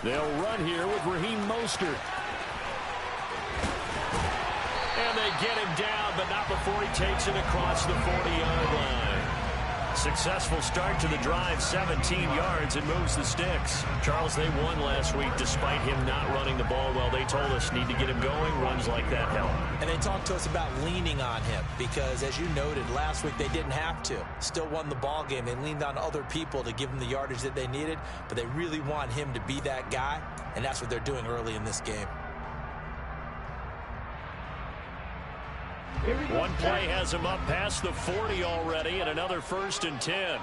They'll run here with Raheem Mostert. And they get him down, but not before he takes it across the 40-yard line. Successful start to the drive, 17 yards, and moves the sticks. Charles, they won last week despite him not running the ball well. They told us need to get him going. Runs like that help. And they talked to us about leaning on him because, as you noted, last week they didn't have to. Still won the ball game. They leaned on other people to give them the yardage that they needed, but they really want him to be that guy, and that's what they're doing early in this game. One play has him up past the 40 already, and another 1st and 10.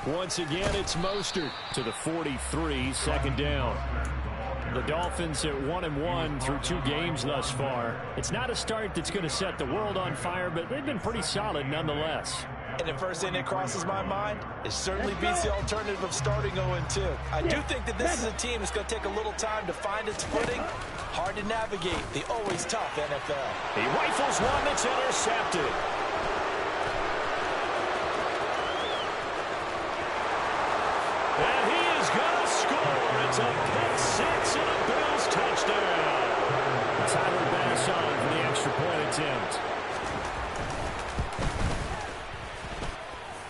Once again, it's Mostert to the 43, 2nd down. The Dolphins at 1-1 through 2 games thus far. It's not a start that's going to set the world on fire, but they've been pretty solid nonetheless. And the first thing that crosses my mind, it certainly beats the alternative of starting 0-2. I do think that this is a team that's going to take a little time to find its footing. Hard to navigate the always tough NFL. He rifles one that's intercepted. And he is going to score. It's a pick-6 and a Bills touchdown. Tyler Bass on for the extra point attempt.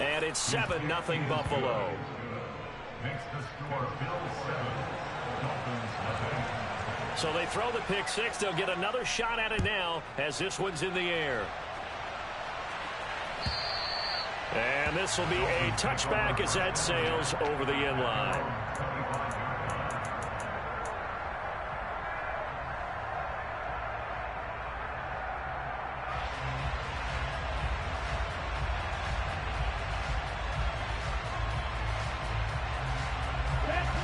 And it's 7-0 Buffalo. So they throw the pick-6. They'll get another shot at it now as this one's in the air. And this will be a touchback as that sails over the end line.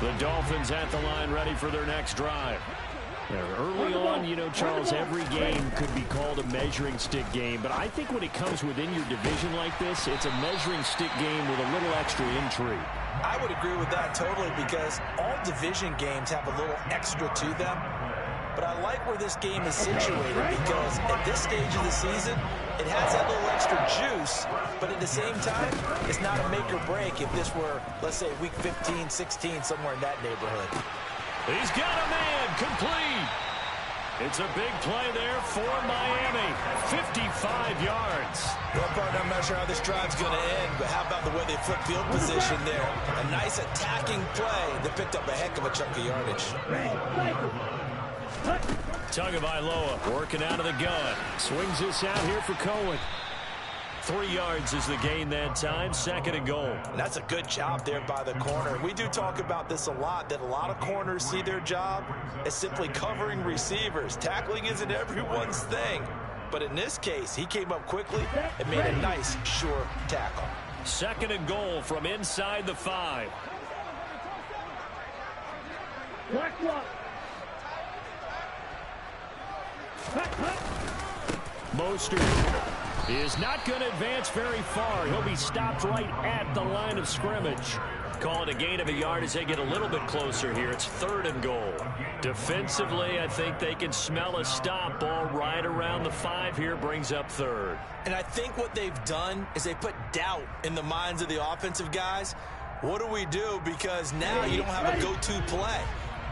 The Dolphins at the line ready for their next drive. Early on, you know, Charles, every game could be called a measuring stick game, but I think when it comes within your division like this, it's a measuring stick game with a little extra intrigue. I would agree with that totally because all division games have a little extra to them. But I like where this game is situated because at this stage of the season, it has that little extra juice, but at the same time, it's not a make or break if this were, let's say, week 15, 16, somewhere in that neighborhood. He's got a man complete. It's a big play there for Miami. 55 yards. Well, partner, I'm not sure how this drive's going to end, but how about the way they flip field position there? A nice attacking play that picked up a heck of a chunk of yardage. Tagovailoa working out of the gun. Swings this out here for Cohen. 3 yards is the gain that time. 2nd and goal. And that's a good job there by the corner. We do talk about this a lot, that a lot of corners see their job as simply covering receivers. Tackling isn't everyone's thing. But in this case, he came up quickly and made a nice, sure tackle. 2nd and goal from inside the 5. Mostert is not going to advance very far. He'll be stopped right at the line of scrimmage. Call it a gain of a yard as they get a little bit closer here. It's 3rd and goal. Defensively, I think they can smell a stop. Ball right around the 5 here, brings up 3rd. And I think what they've done is they put doubt in the minds of the offensive guys. What do we do? Because now you don't have a go-to play.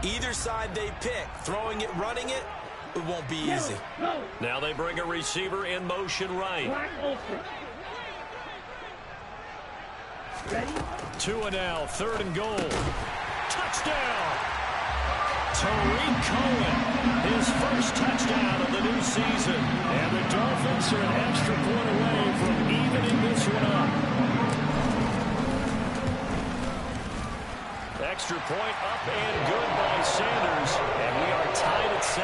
Either side they pick, throwing it, running it, it won't be easy. Now they bring a receiver in motion right. 2 and now, 3rd and goal. Touchdown! Tariq Cohen, his first touchdown of the new season. And the Dolphins are an extra point away from evening this one up. Extra point up and good by Sanders. And we are tied at 7.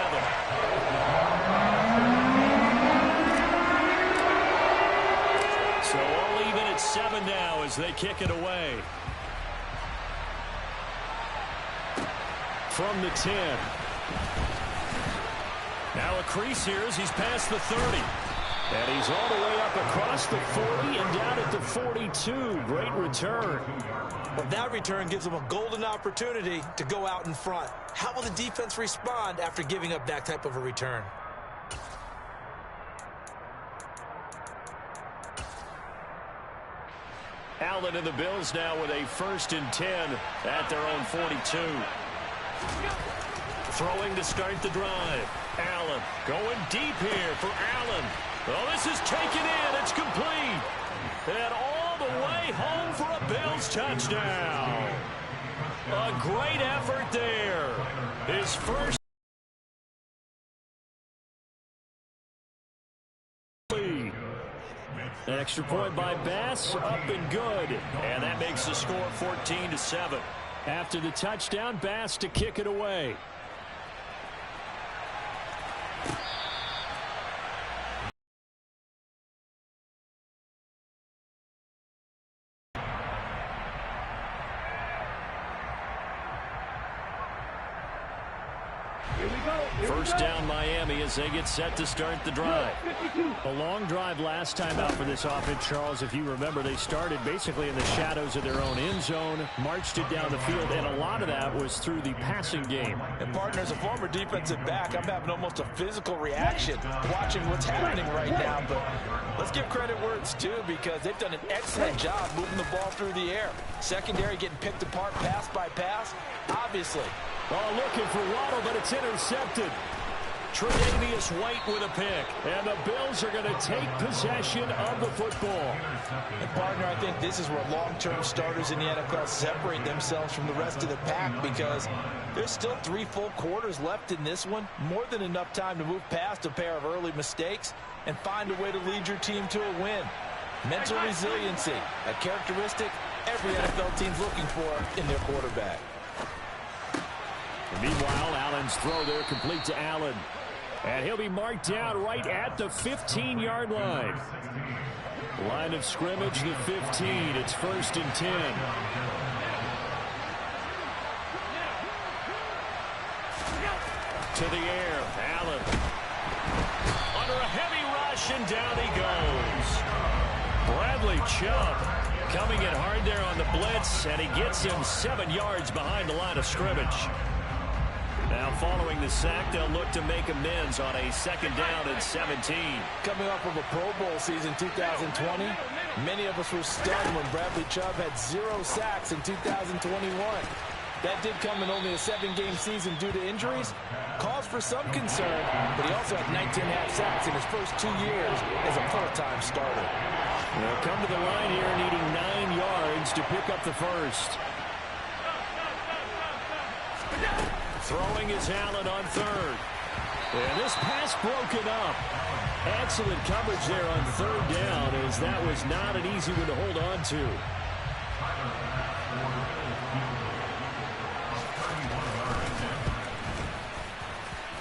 So all even at 7 now as they kick it away. From the 10. Now a crease here as he's past the 30. And he's all the way up across the 40 and down at the 42. Great return. Well, that return gives them a golden opportunity to go out in front. How will the defense respond after giving up that type of a return? Allen and the Bills now with a 1st and 10 at their own 42. Throwing to start the drive. Allen going deep here for Allen. Oh, this is taken in. It's complete. And all the way home for a Bills touchdown. A great effort there. His first lead. An extra point by Bass, up and good. And that makes the score 14-7. After the touchdown, Bass to kick it away. First down Miami as they get set to start the drive. A long drive last time out for this offense, Charles. If you remember, they started basically in the shadows of their own end zone, marched it down the field, and a lot of that was through the passing game. And partner, as a former defensive back, I'm having almost a physical reaction watching what's happening right now. But let's give credit where it's due, because they've done an excellent job moving the ball through the air. Secondary getting picked apart pass by pass, obviously. Oh, looking for Waddle, but it's intercepted. Tre'Davious White with a pick. And the Bills are going to take possession of the football. And partner, I think this is where long-term starters in the NFL separate themselves from the rest of the pack, because there's still 3 full quarters left in this one. More than enough time to move past a pair of early mistakes and find a way to lead your team to a win. Mental resiliency, a characteristic every NFL team's looking for in their quarterback. Meanwhile, Allen's throw there complete to Allen. And he'll be marked down right at the 15-yard line. Line of scrimmage, the 15. It's 1st and 10. To the air, Allen. Under a heavy rush, and down he goes. Bradley Chubb coming in hard there on the blitz, and he gets him 7 yards behind the line of scrimmage. Now following the sack, they'll look to make amends on a 2nd down and 17. Coming off of a Pro Bowl season 2020, many of us were stunned when Bradley Chubb had 0 sacks in 2021. That did come in only a 7-game season due to injuries. Cause for some concern, but he also had 19.5 sacks in his first 2 years as a full-time starter. They'll come to the line here needing 9 yards to pick up the first. Throwing is Allen on 3rd. And this pass broken up. Excellent coverage there on 3rd down, as that was not an easy one to hold on to.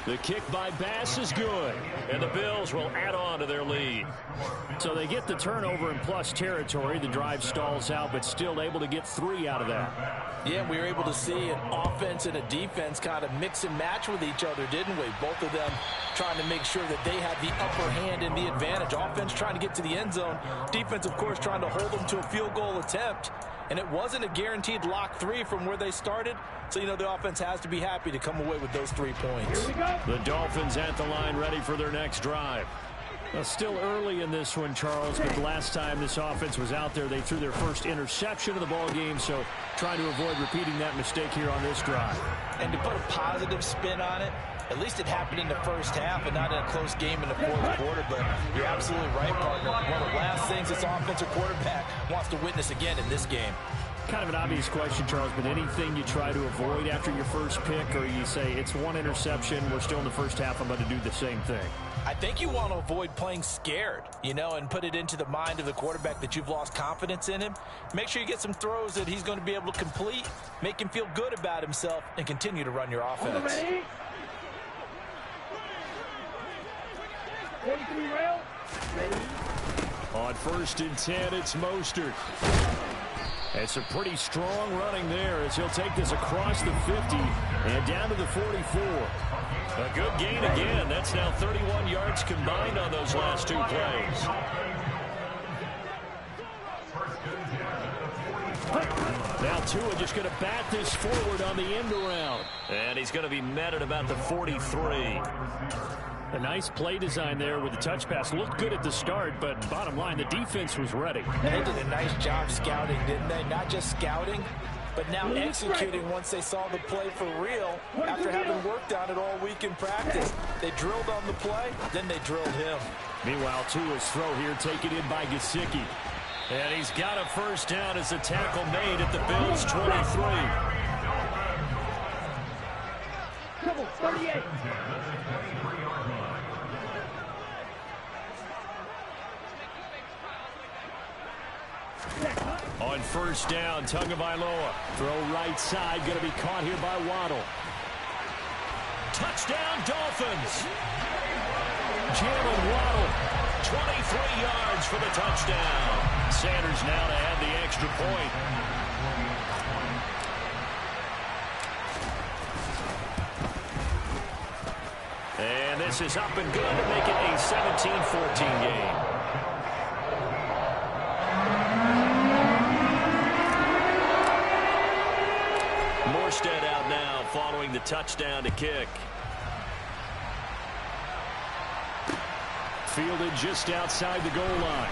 The kick by Bass is good, and the Bills will add on to their lead. So they get the turnover in plus territory. The drive stalls out, but still able to get 3 out of that. Yeah, we were able to see an offense and a defense kind of mix and match with each other, didn't we? Both of them trying to make sure that they had the upper hand and the advantage. Offense trying to get to the end zone. Defense, of course, trying to hold them to a field goal attempt. And it wasn't a guaranteed lock 3 from where they started. So, you know, the offense has to be happy to come away with those 3 points. The Dolphins at the line ready for their next drive. Well, still early in this one, Charles, but the last time this offense was out there, they threw their first interception of the ball game, so trying to avoid repeating that mistake here on this drive. And to put a positive spin on it, at least it happened in the first half and not in a close game in the 4th quarter. But you're absolutely right, partner. One of the last things this offensive quarterback wants to witness again in this game. Kind of an obvious question, Charles, but anything you try to avoid after your first pick, or you say it's 1 interception, we're still in the first half, I'm going to do the same thing? I think you want to avoid playing scared, you know, and put it into the mind of the quarterback that you've lost confidence in him. Make sure you get some throws that he's going to be able to complete, make him feel good about himself, and continue to run your offense. On 1st and 10, it's Mostert. It's a pretty strong running there as he'll take this across the 50 and down to the 44. A good gain again. That's now 31 yards combined on those last 2 plays. Now Tua just going to bat this forward on the end around. And he's going to be met at about the 43. A nice play design there with the touch pass. Looked good at the start, but bottom line, the defense was ready. They did a nice job scouting, didn't they? Not just scouting, but now executing once they saw the play for real after having worked on it all week in practice. They drilled on the play, then they drilled him. Meanwhile, Tua's throw here taken in by Gesicki. And he's got a first down as the tackle made at the Bills' 23. 38. On first down, Tagovailoa. Throw right side, going to be caught here by Waddle. Touchdown, Dolphins. Jalen Waddle, 23 yards for the touchdown. Sanders now to add the extra point. And this is up and good to make it a 17-14 game. Morstead out now following the touchdown to kick. Fielded just outside the goal line.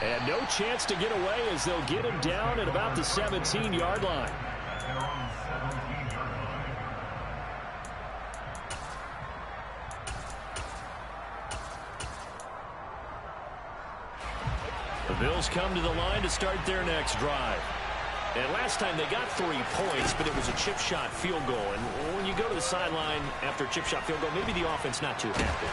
And no chance to get away as they'll get him down at about the 17-yard line. The Bills come to the line to start their next drive. And last time they got 3 points, but it was a chip shot field goal. And when you go to the sideline after a chip shot field goal, maybe the offense not too happy.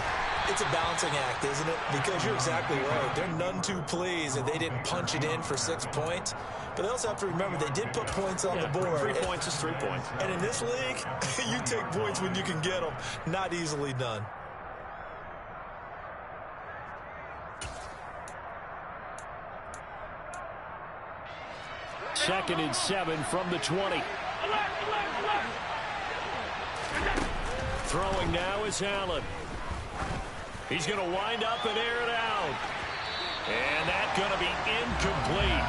It's a balancing act, isn't it? Because you're exactly right. They're none too pleased that they didn't punch it in for 6 points. But they also have to remember they did put points on the board. 3 points is 3 points. And in this league, you take points when you can get them. Not easily done. Second and 7 from the 20. Throwing now is Allen. He's going to wind up and air it out. And that's going to be incomplete.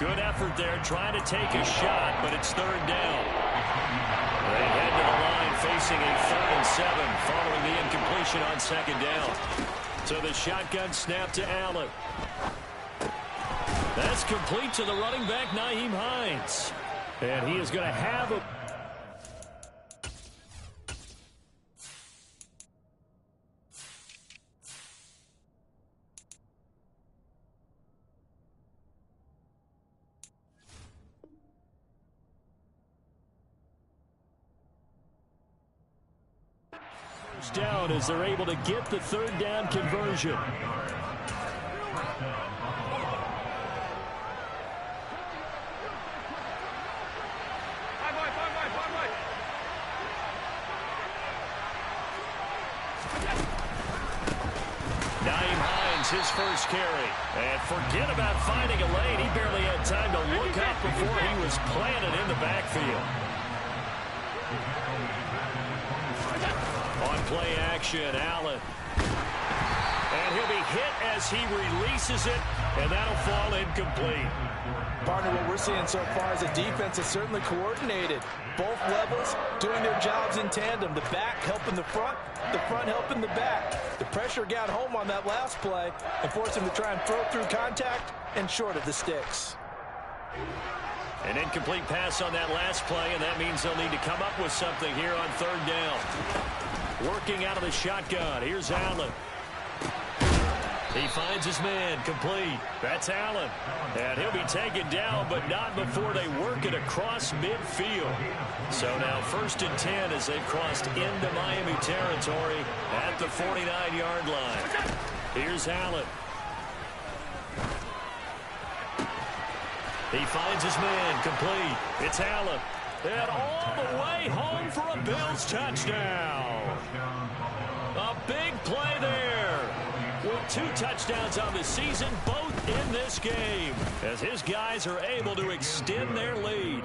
Good effort there trying to take a shot, but it's third down. They head to the line facing a 3rd and 7 following the incompletion on second down. So the shotgun snap to Allen. That's complete to the running back, Nyheim Hines. And he is going to have a... down as they're able to get the third down conversion. His first carry. And forget about finding a lane. He barely had time to look up before he was planted in the backfield. On play action, Allen. And he'll be hit as he releases it, and that'll fall incomplete. Partner, what we're seeing so far is the defense is certainly coordinated. Both levels doing their jobs in tandem. The back helping the front helping the back. The pressure got home on that last play and forced him to try and throw through contact and short of the sticks. An incomplete pass on that last play, and that means they'll need to come up with something here on third down. Working out of the shotgun. Here's Allen. He finds his man, complete. That's Allen. And he'll be taken down, but not before they work it across midfield. So now 1st and 10 as they've crossed into Miami territory at the 49-yard line. Here's Allen. He finds his man, complete. It's Allen. And all the way home for a Bills touchdown. A big play there. With 2 touchdowns on the season, both in this game, as his guys are able to extend their lead.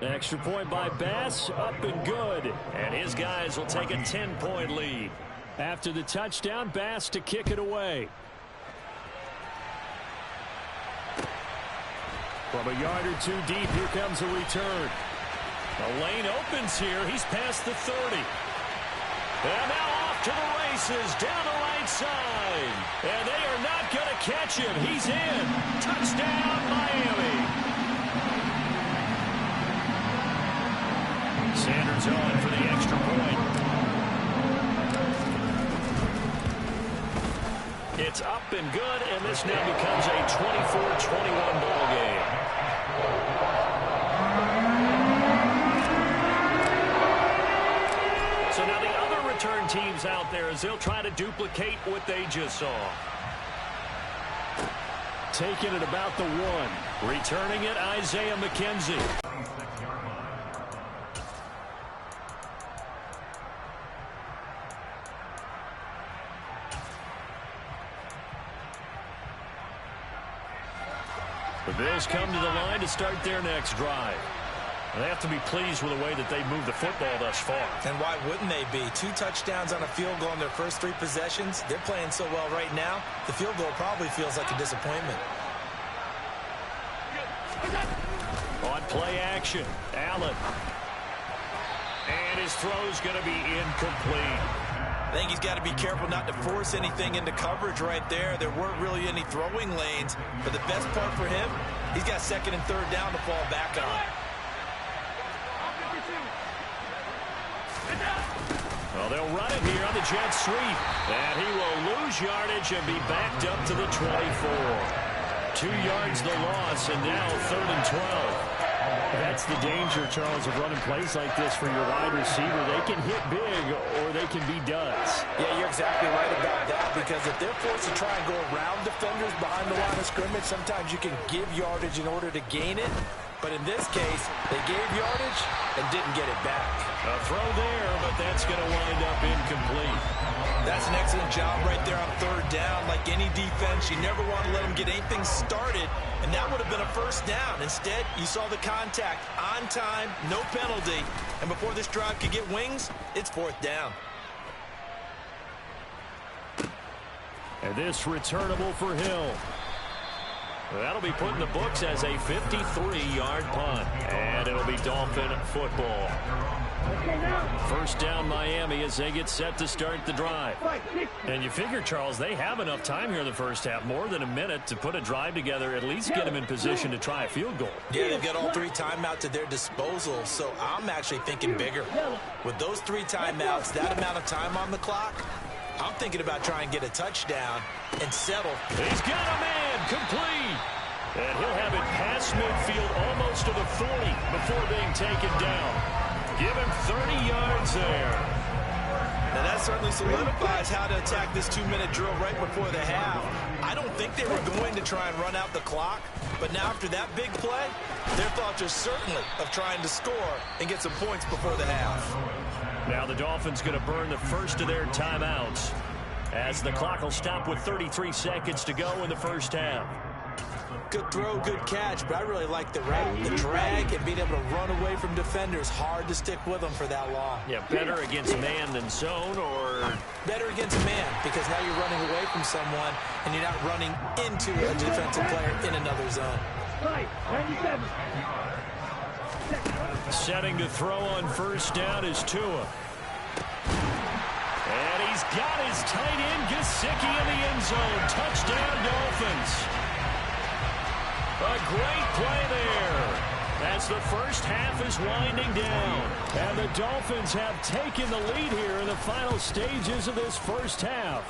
Extra point by Bass, up and good. And his guys will take a 10-point lead. After the touchdown, Bass to kick it away. From a yard or 2 deep, here comes a return. The lane opens here. He's past the 30. And now off to the races down the right side. And they are not going to catch him. He's in. Touchdown, Miami. Sanders on for the extra point. It's up and good, and this now becomes a 24-21 ball game. So now the other return teams out there as they'll try to duplicate what they just saw. Taking it about the 1. Returning it, Isaiah McKenzie. The Bills come to the line to start their next drive. They have to be pleased with the way that they've moved the football thus far. And why wouldn't they be? 2 touchdowns on a field goal in their first 3 possessions. They're playing so well right now, the field goal probably feels like a disappointment. On play action, Allen. And his throw's going to be incomplete. I think he's got to be careful not to force anything into coverage right there. There weren't really any throwing lanes. But the best part for him, he's got 2nd and 3rd down to fall back on. Well, they'll run it here on the jet sweep. And he will lose yardage and be backed up to the 24. 2 yards the loss, and now 3rd and 12. That's the danger, Charles, of running plays like this for your wide receiver. They can hit big or they can be duds. Yeah, you're exactly right about that, because if they're forced to try and go around defenders behind the line of scrimmage, sometimes you can give yardage in order to gain it. But in this case, they gave yardage and didn't get it back. A throw there, but that's going to wind up incomplete. That's an excellent job right there on 3rd down. Like any defense, you never want to let them get anything started, and that would have been a 1st down. Instead, you saw the contact on time, no penalty, and before this drive could get wings, it's 4th down. And this returnable for Hill. That'll be put in the books as a 53-yard punt. And it'll be Dolphin football. 1st down Miami as they get set to start the drive. And you figure, Charles, they have enough time here in the first half, more than a minute, to put a drive together, at least get them in position to try a field goal. Yeah, they've got all 3 timeouts at their disposal, so I'm actually thinking bigger. With those 3 timeouts, that amount of time on the clock, I'm thinking about trying to get a touchdown and settle. He's got a man complete. And he'll have it past midfield almost to the 40 before being taken down. Give him 30 yards there. Now that certainly solidifies how to attack this 2-minute drill right before the half. I don't think they were going to try and run out the clock, but now after that big play, their thoughts are certainly of trying to score and get some points before the half. Now the Dolphins going to burn the first of their timeouts as the clock will stop with 33 seconds to go in the first half. Good throw, good catch, but I really like the route, the drag, and being able to run away from defenders. Hard to stick with them for that long. Yeah, better against man than zone, or? Better against man, because now you're running away from someone, and you're not running into a defensive player in another zone. 97. Setting to throw on 1st down is Tua. And he's got his tight end, Gesicki, in the end zone. Touchdown, Dolphins. A great play there as the first half is winding down. And the Dolphins have taken the lead here in the final stages of this first half.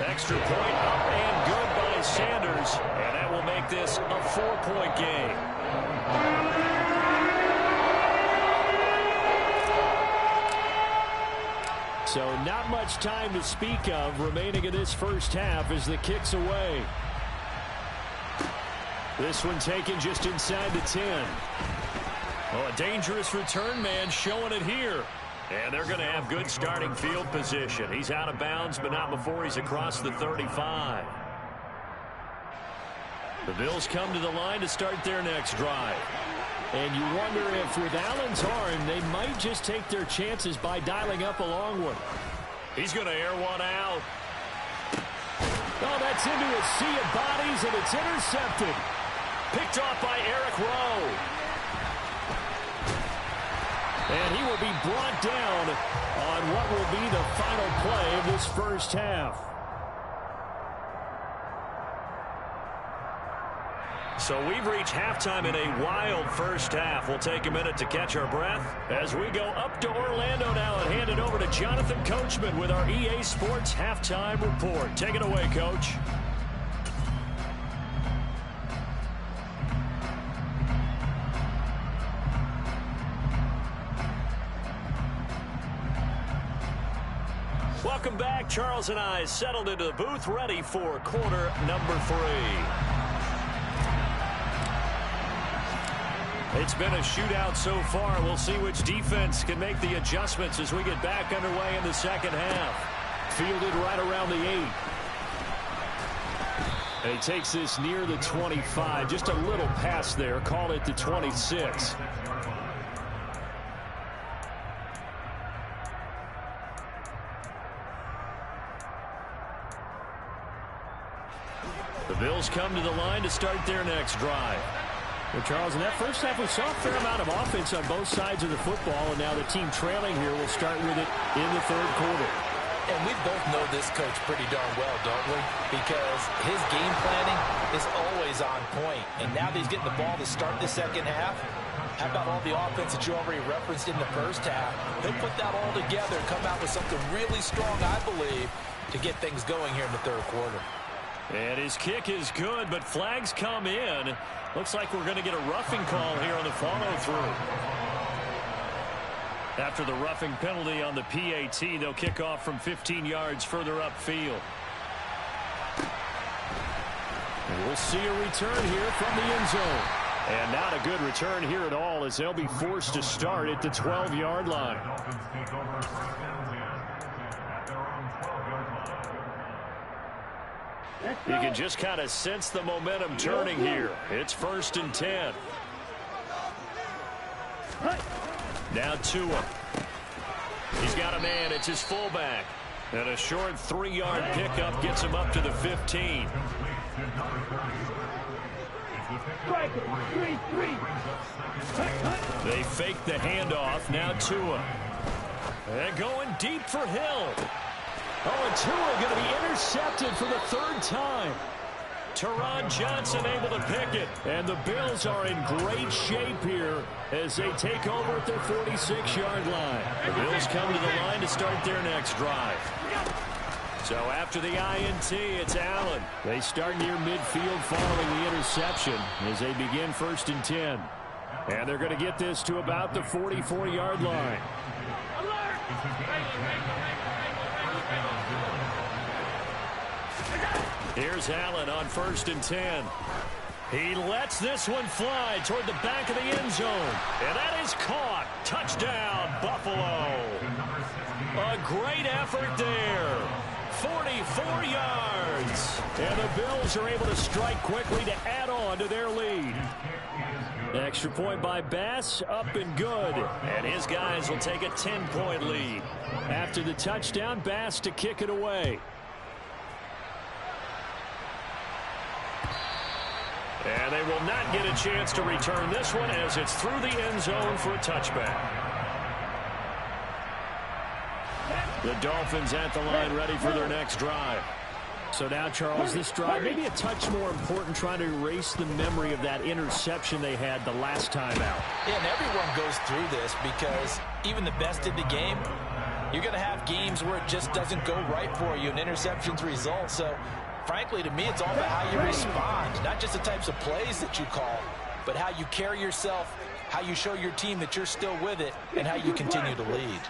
Extra point up and good by Sanders. And that will make this a 4-point game. So not much time to speak of remaining in this first half as the kick's away. This one taken just inside the 10. Oh, a dangerous return man showing it here. And they're going to have good starting field position. He's out of bounds, but not before he's across the 35. The Bills come to the line to start their next drive. And you wonder if with Allen's arm, they might just take their chances by dialing up a long one. He's going to air one out. Oh, that's into a sea of bodies, and it's intercepted. Picked off by Eric Rowe. And he will be brought down on on what will be the final play of this first half. So we've reached halftime in a wild first half. We'll take a minute to catch our breath as we go up to Orlando now and hand it over to Jonathan Coachman with our EA Sports Halftime Report. Take it away, Coach. Welcome back. Charles and I settled into the booth, ready for quarter number 3. It's been a shootout so far. We'll see which defense can make the adjustments as we get back underway in the second half. Fielded right around the 8. And he takes this near the 25. Just a little pass there. Call it the 26. The Bills come to the line to start their next drive. Well, Charles, in that first half, we saw a fair amount of offense on both sides of the football, and now the team trailing here will start with it in the third quarter. And we both know this coach pretty darn well, don't we? Because his game planning is always on point. And now that he's getting the ball to start the second half, how about all the offense that you already referenced in the first half? He'll put that all together and come out with something really strong, I believe, to get things going here in the third quarter. And his kick is good, but flags come in. Looks like we're going to get a roughing call here on the follow-through. After the roughing penalty on the PAT, they'll kick off from 15 yards further upfield. And we'll see a return here from the end zone. And not a good return here at all, as they'll be forced to start at the 12-yard line. You can just kind of sense the momentum turning here. It's 1st and 10. Now Tua. He's got a man. It's his fullback. And a short 3-yard pickup gets him up to the 15. They fake the handoff. Now Tua. And going deep for Hill. Oh, and Tua going to be intercepted for the 3rd time. Teron Johnson able to pick it. And the Bills are in great shape here as they take over at their 46-yard line. The Bills come to the line to start their next drive. So after the INT, it's Allen. They start near midfield following the interception as they begin 1st and 10. And they're going to get this to about the 44-yard line. Here's Allen on 1st and 10. He lets this one fly toward the back of the end zone. And that is caught. Touchdown, Buffalo. A great effort there. 44 yards. And the Bills are able to strike quickly to add on to their lead. Extra point by Bass, up and good. And his guys will take a 10-point lead. After the touchdown, Bass to kick it away. And they will not get a chance to return this one as it's through the end zone for a touchback. The Dolphins at the line ready for their next drive. So now, Charles, this drive maybe a touch more important, trying to erase the memory of that interception they had the last time out. Yeah, and everyone goes through this because even the best in the game, you're going to have games where it just doesn't go right for you and interceptions result. So frankly, to me, it's all about how you respond, not just the types of plays that you call, but how you carry yourself, how you show your team that you're still with it, and how you continue to lead.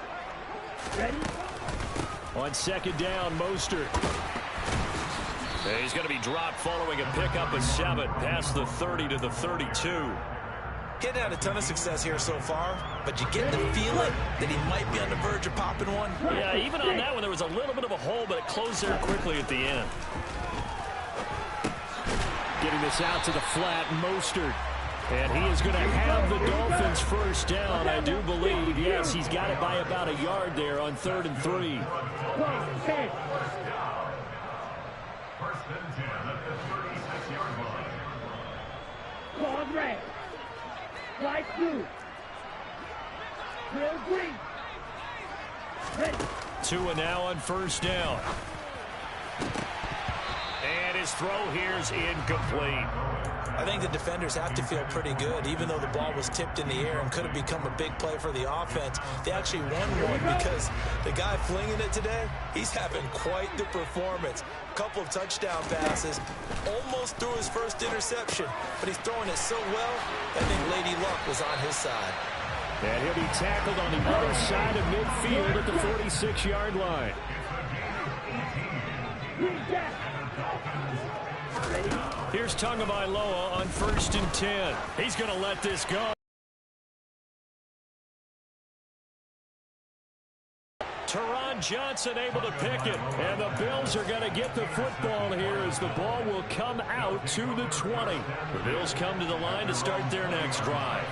On 2nd down, Mostert. He's going to be dropped following a pickup of 7 past the 30 to the 32. Getting had a ton of success here so far, but you get the feeling that he might be on the verge of popping one. Yeah, even on that one, there was a little bit of a hole, but it closed there quickly at the end. Getting this out to the flat, Mostert. And he is going to have the Dolphins first down, I do believe. Yes, he's got it by about a yard there on 3rd and 3. Ball red. Light blue. Real green. Red. now on first down. And his throw here is incomplete. I think the defenders have to feel pretty good. Even though the ball was tipped in the air and could have become a big play for the offense, they actually won one because the guy flinging it today, he's having quite the performance. A couple of touchdown passes, almost threw his first interception, but he's throwing it so well, I think Lady Luck was on his side. And he'll be tackled on the other side of midfield at the 46-yard line. Here's Tagovailoa on 1st and 10. He's going to let this go. Teron Johnson able to pick it. And the Bills are going to get the football here as the ball will come out to the 20. The Bills come to the line to start their next drive.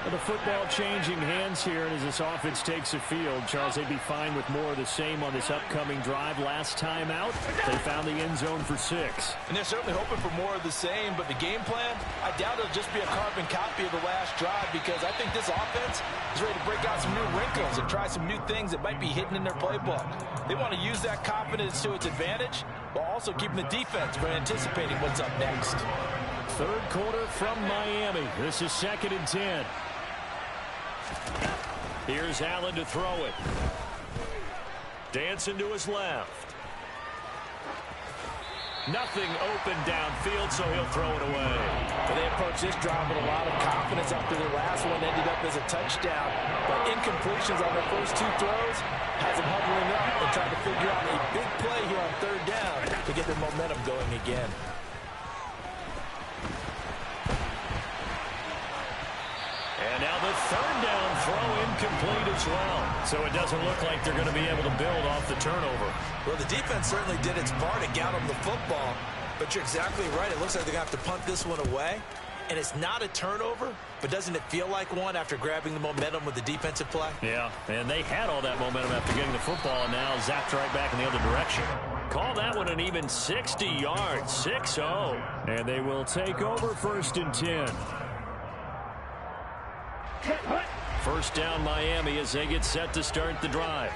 Well, the football changing hands here, and as this offense takes the field, Charles, they'd be fine with more of the same on this upcoming drive. Last time out, they found the end zone for 6. And they're certainly hoping for more of the same, but the game plan, I doubt it'll just be a carbon copy of the last drive because I think this offense is ready to break out some new wrinkles and try some new things that might be hidden in their playbook. They want to use that confidence to its advantage while also keeping the defense from anticipating what's up next. Third quarter from Miami. This is 2nd and 10. Here's Allen to throw it. Dancing to his left. Nothing open downfield, so he'll throw it away. But they approach this drive with a lot of confidence after their last one ended up as a touchdown. But incompletions on their first 2 throws has them hovering up and trying to figure out a big play here on 3rd down to get their momentum going again. And now the 3rd down throw incomplete as well. So it doesn't look like they're going to be able to build off the turnover. Well, the defense certainly did its part to get them the football. But you're exactly right. It looks like they're going to have to punt this one away. And it's not a turnover, but doesn't it feel like one after grabbing the momentum with the defensive play? Yeah, and they had all that momentum after getting the football and now zapped right back in the other direction. Call that one an even 60 yards, 6-0. And they will take over 1st and 10. First down Miami as they get set to start the drive.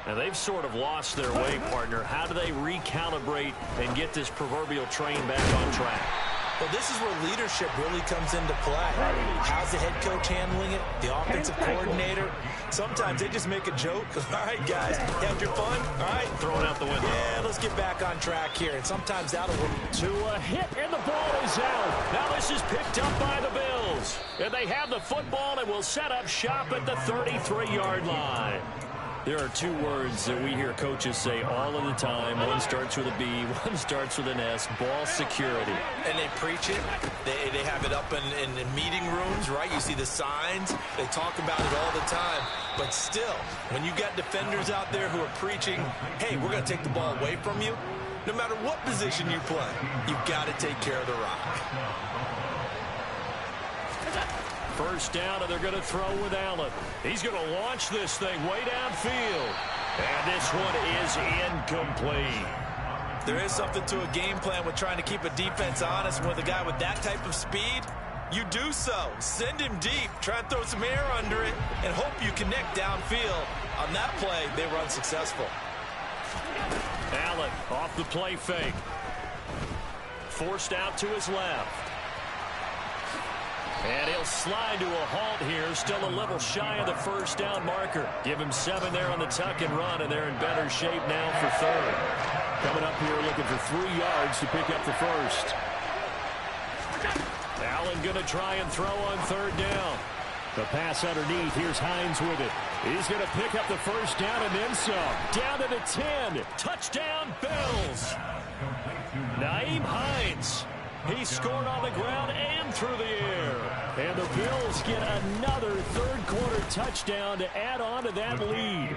Now they've sort of lost their way, partner. How do they recalibrate and get this proverbial train back on track? Well, this is where leadership really comes into play. How's the head coach handling it? The offensive coordinator? Sometimes they just make a joke. All right, guys, you had your fun? All right. Throw it out the window. Yeah, let's get back on track here. And sometimes that'll work. To a hit, and the ball is out. Now this is picked up by the Bills. And they have the football and will set up shop at the 33-yard line. There are 2 words that we hear coaches say all of the time. One starts with a B, one starts with an S, ball security. And they preach it. They have it up in meeting rooms, right? You see the signs. They talk about it all the time. But still, when you got defenders out there who are preaching, hey, we're going to take the ball away from you, no matter what position you play, you've got to take care of the rock. First down, and they're going to throw with Allen. He's going to launch this thing way downfield. And this one is incomplete. There is something to a game plan with trying to keep a defense honest. With a guy with that type of speed, you do so. Send him deep. Try and throw some air under it and hope you connect downfield. On that play, they were unsuccessful. Allen off the play fake. Forced out to his left. And he'll slide to a halt here. Still a little shy of the first down marker. Give him 7 there on the tuck and run, and they're in better shape now for 3rd. Coming up here looking for 3 yards to pick up the first. Allen going to try and throw on 3rd down. The pass underneath. Here's Hines with it. He's going to pick up the first down and then some. Down to the 10. Touchdown, Bills. Nyheim Hines. He scored on the ground and through the air. And the Bills get another 3rd quarter touchdown to add on to that lead.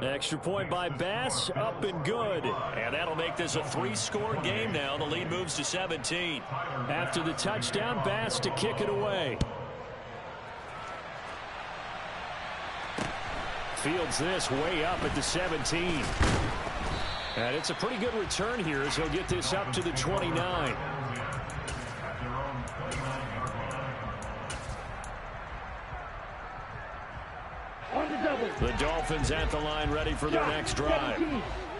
Extra point by Bass, up and good. And that'll make this a 3-score game now. The lead moves to 17. After the touchdown, Bass to kick it away. Fields this way up at the 17. And it's a pretty good return here as he'll get this up to the 29. On the double. The Dolphins at the line ready for their next drive.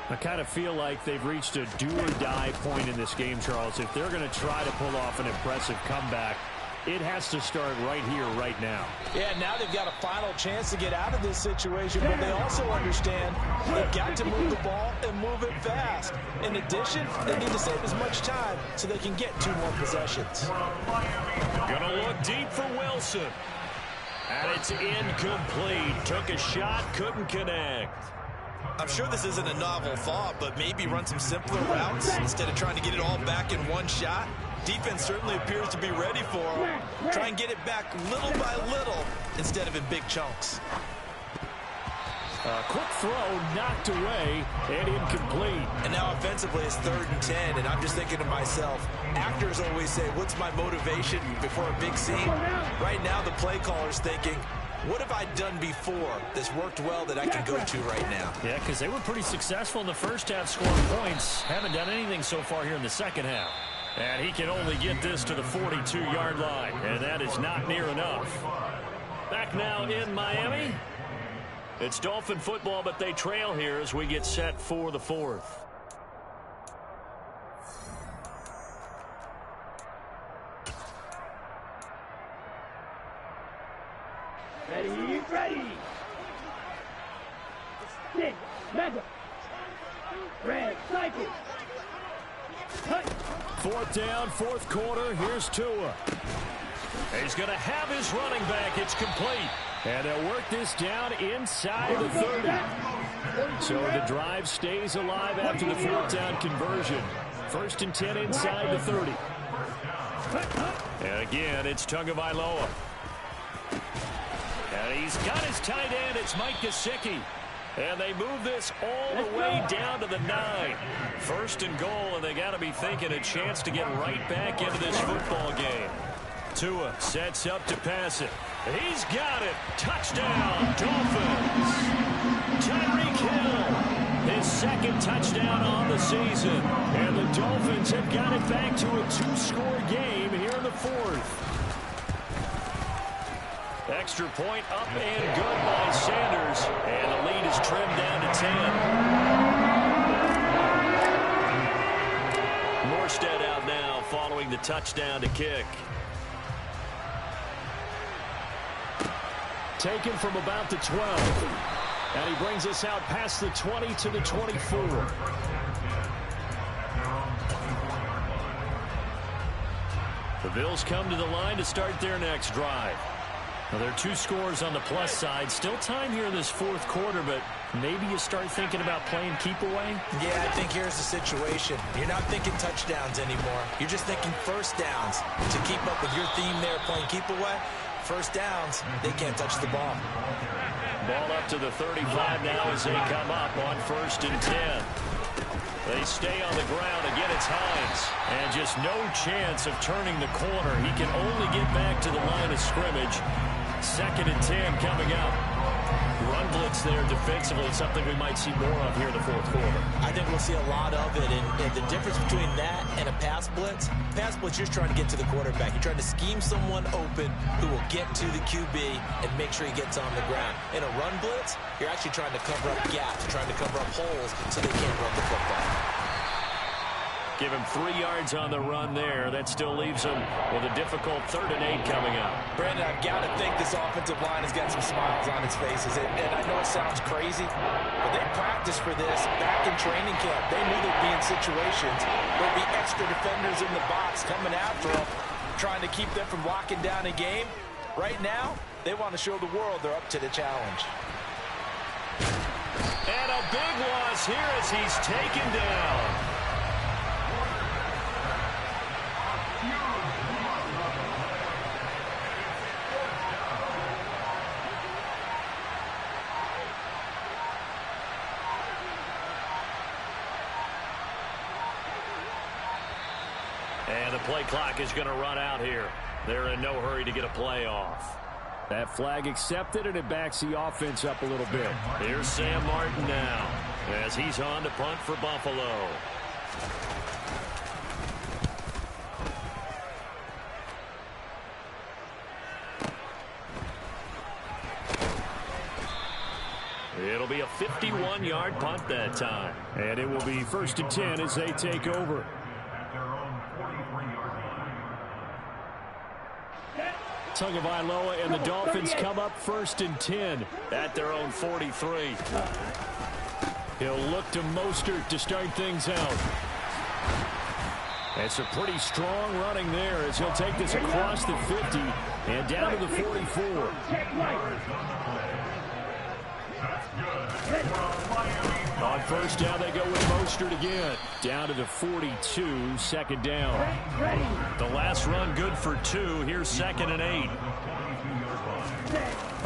I kind of feel like they've reached a do-or-die point in this game, Charles. If they're going to try to pull off an impressive comeback, it has to start right here, right now. Yeah, now they've got a final chance to get out of this situation, but they also understand they've got to move the ball and move it fast. In addition, they need to save as much time so they can get 2 more possessions. Gonna look deep for Wilson. And it's incomplete. Took a shot, couldn't connect. I'm sure this isn't a novel thought, but maybe run some simpler routes instead of trying to get it all back in one shot. Defense certainly appears to be ready for him. Try and get it back little by little instead of in big chunks. A quick throw knocked away and incomplete. And now offensively it's 3rd and 10, and I'm just thinking to myself, actors always say, what's my motivation before a big scene? Right now the play caller's thinking, what have I done before that's worked well that I can go to right now? Yeah, because they were pretty successful in the first half scoring points. Haven't done anything so far here in the second half. And he can only get this to the 42-yard line, and that is not near enough. Back now in Miami. It's Dolphin football, but they trail here as we get set for the 4th. Ready, ready. Stick, mega. Red, cycle. Cut. 4th down, 4th quarter. Here's Tua. He's going to have his running back. It's complete. And they'll work this down inside the 30. So the drive stays alive after the 4th down conversion. 1st and 10 inside the 30. And again, it's Tagovailoa. And he's got his tight end. It's Mike Gesicki. And they move this all the way down to the 9. 1st and goal, and they got to be thinking a chance to get right back into this football game. Tua sets up to pass it. He's got it. Touchdown, Dolphins. Tyreek Hill, his 2nd touchdown on the season. And the Dolphins have got it back to a 2-score game here in the 4th. Extra point up and good by Sanders. And the lead is trimmed down to 10. Morstead out now following the touchdown to kick. Taken from about the 12. And he brings us out past the 20 to the 24. The Bills come to the line to start their next drive. Well, there are 2 scores on the plus side. Still time here in this 4th quarter, but maybe you start thinking about playing keep away? Yeah, I think here's the situation. You're not thinking touchdowns anymore. You're just thinking 1st downs. To keep up with your theme there, playing keep away, 1st downs, they can't touch the ball. Ball up to the 35 now as they come up on 1st and 10. They stay on the ground. Again, it's Hines. And just no chance of turning the corner. He can only get back to the line of scrimmage. 2nd and 10 coming up. Run blitz there defensively, something we might see more of here in the 4th quarter. I think we'll see a lot of it, and the difference between that and a pass blitz, you're just trying to get to the quarterback. You're trying to scheme someone open who will get to the QB and make sure he gets on the ground. In a run blitz, you're actually trying to cover up gaps, trying to cover up holes so they can't run the football. Give him 3 yards on the run there. That still leaves him with a difficult 3rd and 8 coming up. Brandon, I've got to think this offensive line has got some smiles on its faces. And I know it sounds crazy, but they practiced for this back in training camp. They knew they'd be in situations. There'd be extra defenders in the box coming after them, trying to keep them from locking down a game. Right now, they want to show the world they're up to the challenge. And a big loss here as he's taken down. And the play clock is going to run out here. They're in no hurry to get a play off. That flag accepted, and it backs the offense up a little bit. Here's Sam Martin now as he's on to punt for Buffalo. It'll be a 51-yard punt that time. And it will be 1st and 10 as they take over. Tagovailoa and the Dolphins come up 1st and 10 at their own 43. He'll look to Mostert to start things out. It's a pretty strong running there as he'll take this across the 50 and down to the 44. On 1st down, they go with Mostert again. Down to the 42, 2nd down. The last run good for 2. Here's 2nd and 8.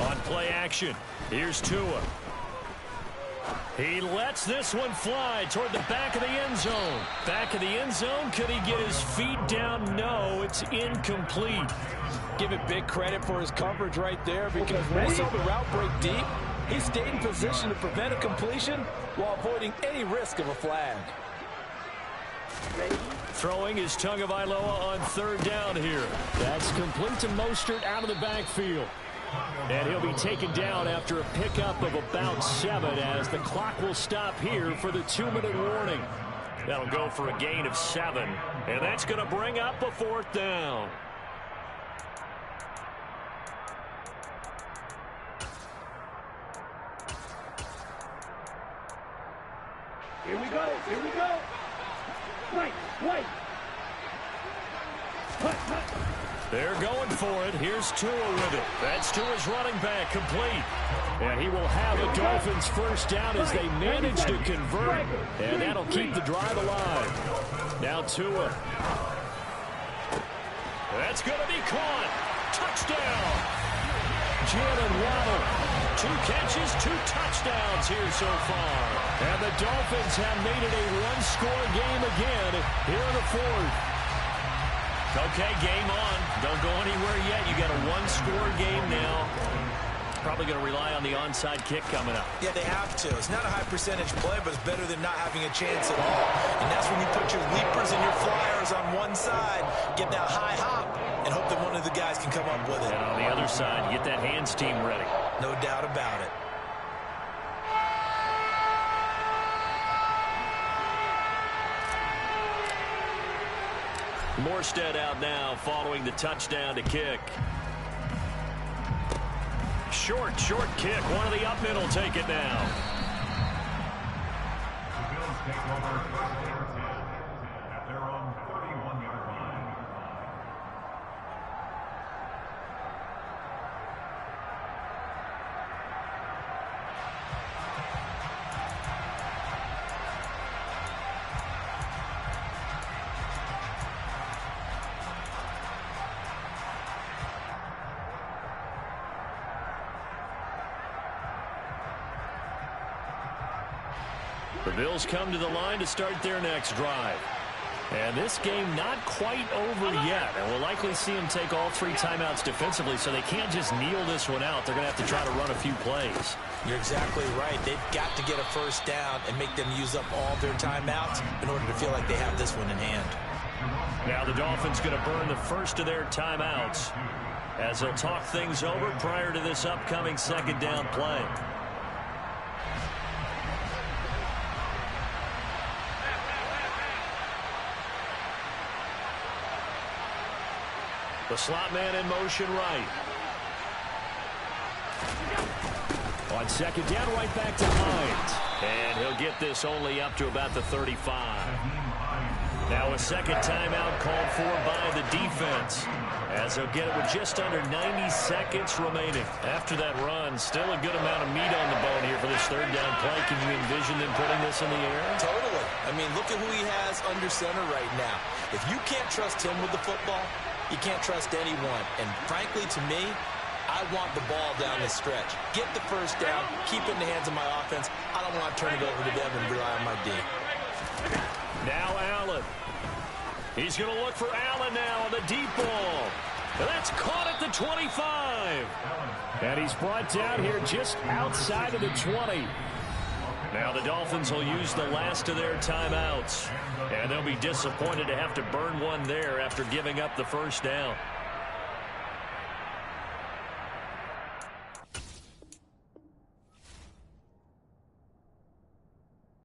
On play action, here's Tua. He lets this one fly toward the back of the end zone. Back of the end zone. Could he get his feet down? No, it's incomplete. Give it big credit for his coverage right there, because when we saw the route break deep, he stayed in position to prevent a completion while avoiding any risk of a flag. Throwing is Tagovailoa on 3rd down here. That's complete to Mostert out of the backfield. And he'll be taken down after a pickup of about 7 as the clock will stop here for the 2-minute warning. That'll go for a gain of 7, and that's going to bring up a 4th down. Here we go. Here we go. Wait. Hut. They're going for it. Here's Tua with it. That's Tua's running back, complete. And he will have a Dolphins 1st down as they manage to convert. And that'll keep the drive alive. Now Tua. That's going to be caught. Touchdown. Jalen Waddle. 2 catches, 2 touchdowns here so far. And the Dolphins have made it a 1-score game again here in the 4th. Okay, game on. Don't go anywhere yet. You got a 1-score game now. Probably going to rely on the onside kick coming up. Yeah, they have to. It's not a high percentage play, but it's better than not having a chance at all. And that's when you put your leapers and your flyers on one side, get that high hop, and hope that one of the guys can come up with it. And on the other side, get that hands team ready. No doubt about it. Morstead out now following the touchdown to kick. Short kick. One of the up men will take it now. The Bills take over 1st and 10 at their own 31-yard line. The Bills come to the line to start their next drive. And this game not quite over yet. And we'll likely see them take all 3 timeouts defensively, so they can't just kneel this one out. They're going to have to try to run a few plays. You're exactly right. They've got to get a 1st down and make them use up all their timeouts in order to feel like they have this one in hand. Now the Dolphins going to burn the first of their timeouts as they'll talk things over prior to this upcoming 2nd down play. The slot man in motion right. On 2nd down, right back to Hines. And he'll get this only up to about the 35. Now a 2nd timeout called for by the defense, as they'll get it with just under 90 seconds remaining. After that run, still a good amount of meat on the bone here for this 3rd down play. Can you envision them putting this in the air? Totally. I mean, look at who he has under center right now. If you can't trust him with the football, you can't trust anyone. And frankly, to me, I want the ball down the stretch. Get the 1st down, keep it in the hands of my offense. I don't want to turn it over to them and rely on my D. Now Allen. He's going to look for Allen now on the deep ball. And that's caught at the 25. And he's brought down here just outside of the 20. Now the Dolphins will use the last of their timeouts. And they'll be disappointed to have to burn one there after giving up the 1st down.